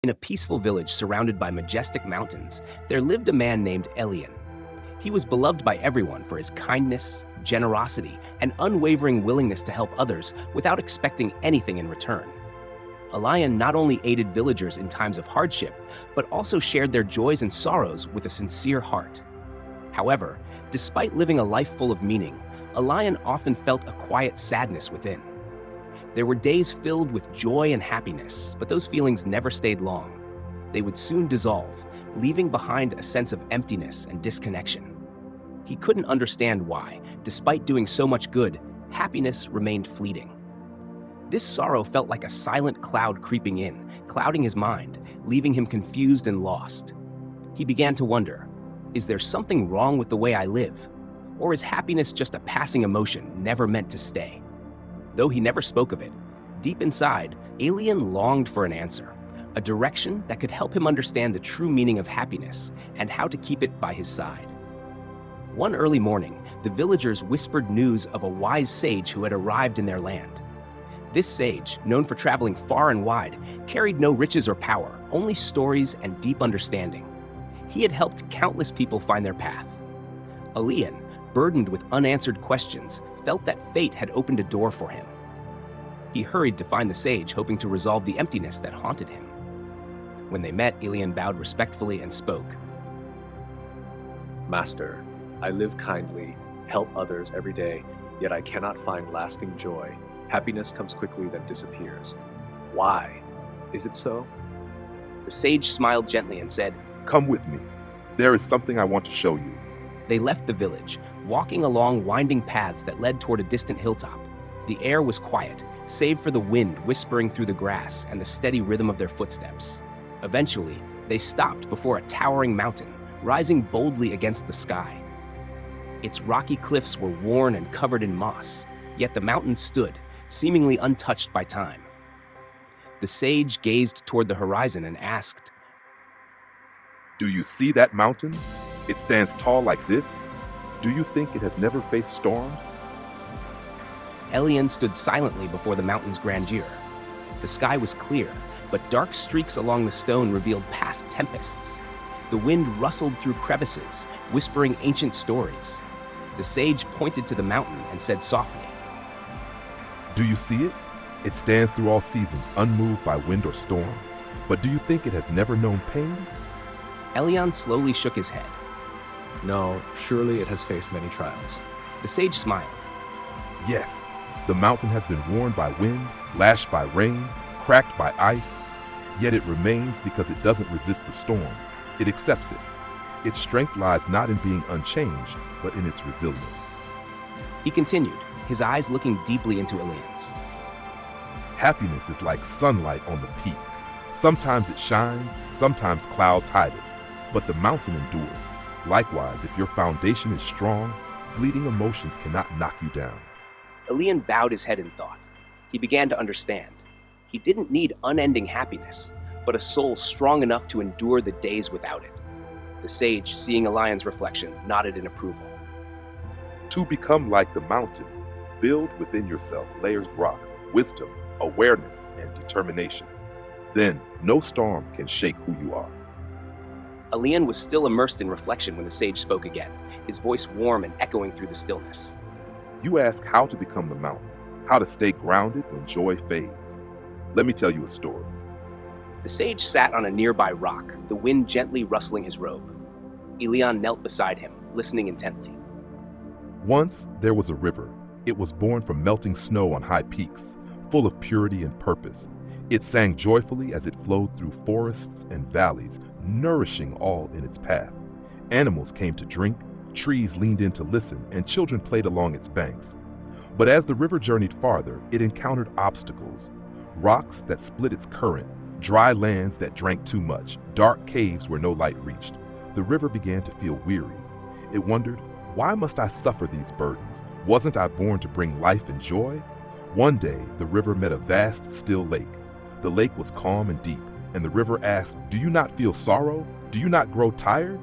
In a peaceful village surrounded by majestic mountains, there lived a man named Elian. He was beloved by everyone for his kindness, generosity, and unwavering willingness to help others without expecting anything in return. Elian not only aided villagers in times of hardship, but also shared their joys and sorrows with a sincere heart. However, despite living a life full of meaning, Elian often felt a quiet sadness within. There were days filled with joy and happiness, but those feelings never stayed long. They would soon dissolve, leaving behind a sense of emptiness and disconnection. He couldn't understand why, despite doing so much good, happiness remained fleeting. This sorrow felt like a silent cloud creeping in, clouding his mind, leaving him confused and lost. He began to wonder, is there something wrong with the way I live? Or is happiness just a passing emotion never meant to stay? Though he never spoke of it, deep inside, Elian longed for an answer, a direction that could help him understand the true meaning of happiness and how to keep it by his side. One early morning, the villagers whispered news of a wise sage who had arrived in their land. This sage, known for traveling far and wide, carried no riches or power, only stories and deep understanding. He had helped countless people find their path. Elian, burdened with unanswered questions, felt that fate had opened a door for him. He hurried to find the sage, hoping to resolve the emptiness that haunted him. When they met, Elian bowed respectfully and spoke. Master, I live kindly, help others every day, yet I cannot find lasting joy. Happiness comes quickly, then disappears. Why? Is it so? The sage smiled gently and said, "Come with me. There is something I want to show you." They left the village, walking along winding paths that led toward a distant hilltop. The air was quiet, save for the wind whispering through the grass and the steady rhythm of their footsteps. Eventually, they stopped before a towering mountain, rising boldly against the sky. Its rocky cliffs were worn and covered in moss, yet the mountain stood, seemingly untouched by time. The sage gazed toward the horizon and asked, "Do you see that mountain? It stands tall like this. Do you think it has never faced storms?" Elian stood silently before the mountain's grandeur. The sky was clear, but dark streaks along the stone revealed past tempests. The wind rustled through crevices, whispering ancient stories. The sage pointed to the mountain and said softly, "Do you see it? It stands through all seasons, unmoved by wind or storm. But do you think it has never known pain?" Elian slowly shook his head. No, surely it has faced many trials. The sage smiled. "Yes, the mountain has been worn by wind, lashed by rain, cracked by ice, yet it remains because it doesn't resist the storm. It accepts it. Its strength lies not in being unchanged, but in its resilience." He continued, his eyes looking deeply into Elian's. Happiness is like sunlight on the peak. Sometimes it shines, sometimes clouds hide it, but the mountain endures. Likewise, if your foundation is strong, fleeting emotions cannot knock you down. Elian bowed his head in thought. He began to understand. He didn't need unending happiness, but a soul strong enough to endure the days without it. The sage, seeing Elian's reflection, nodded in approval. To become like the mountain, build within yourself layers of rock, wisdom, awareness, and determination. Then no storm can shake who you are. Elian was still immersed in reflection when the sage spoke again, his voice warm and echoing through the stillness. You ask how to become the mountain, how to stay grounded when joy fades. Let me tell you a story. The sage sat on a nearby rock, the wind gently rustling his robe. Elian knelt beside him, listening intently. Once there was a river. It was born from melting snow on high peaks, full of purity and purpose. It sang joyfully as it flowed through forests and valleys, nourishing all in its path. Animals came to drink, trees leaned in to listen, and children played along its banks. But as the river journeyed farther, it encountered obstacles. Rocks that split its current, dry lands that drank too much, dark caves where no light reached. The river began to feel weary. It wondered, why must I suffer these burdens? Wasn't I born to bring life and joy? One day, the river met a vast, still lake. The lake was calm and deep, and the river asked, "Do you not feel sorrow? Do you not grow tired?"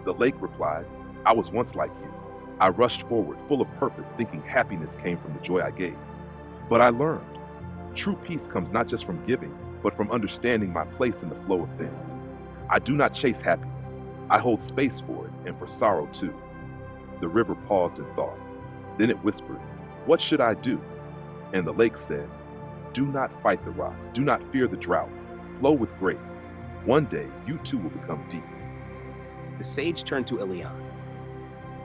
The lake replied, "I was once like you. I rushed forward, full of purpose, thinking happiness came from the joy I gave. But I learned, true peace comes not just from giving, but from understanding my place in the flow of things. I do not chase happiness. I hold space for it and for sorrow too. The river paused in thought. Then it whispered, "What should I do?" And the lake said, "Do not fight the rocks. Do not fear the drought. Flow with grace. One day, you too will become deep." The sage turned to Elian.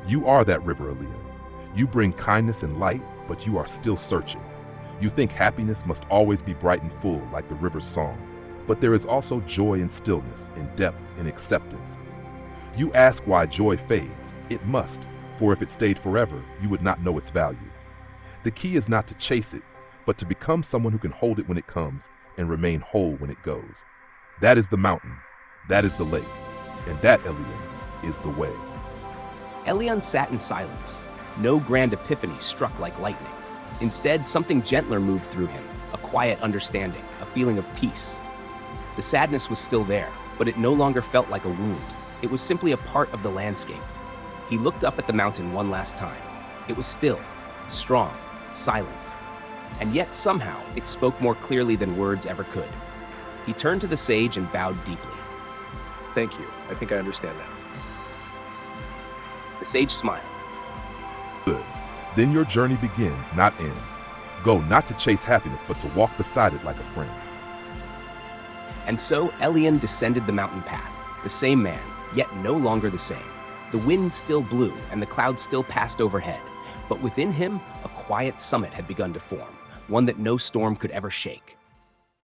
You are that river, Elian. You bring kindness and light, but you are still searching. You think happiness must always be bright and full, like the river's song. But there is also joy in stillness, in depth, in acceptance. You ask why joy fades. It must, for if it stayed forever, you would not know its value. The key is not to chase it, but to become someone who can hold it when it comes and remain whole when it goes. That is the mountain, that is the lake, and that, Elian, is the way. Elian sat in silence. No grand epiphany struck like lightning. Instead, something gentler moved through him, a quiet understanding, a feeling of peace. The sadness was still there, but it no longer felt like a wound. It was simply a part of the landscape. He looked up at the mountain one last time. It was still, strong, silent. And yet somehow it spoke more clearly than words ever could. He turned to the sage and bowed deeply. Thank you. I think I understand now. The sage smiled. Good. Then your journey begins, not ends. Go not to chase happiness, but to walk beside it like a friend. And so Elian descended the mountain path, the same man, yet no longer the same. The wind still blew and the clouds still passed overhead, but within him a quiet summit had begun to form, one that no storm could ever shake.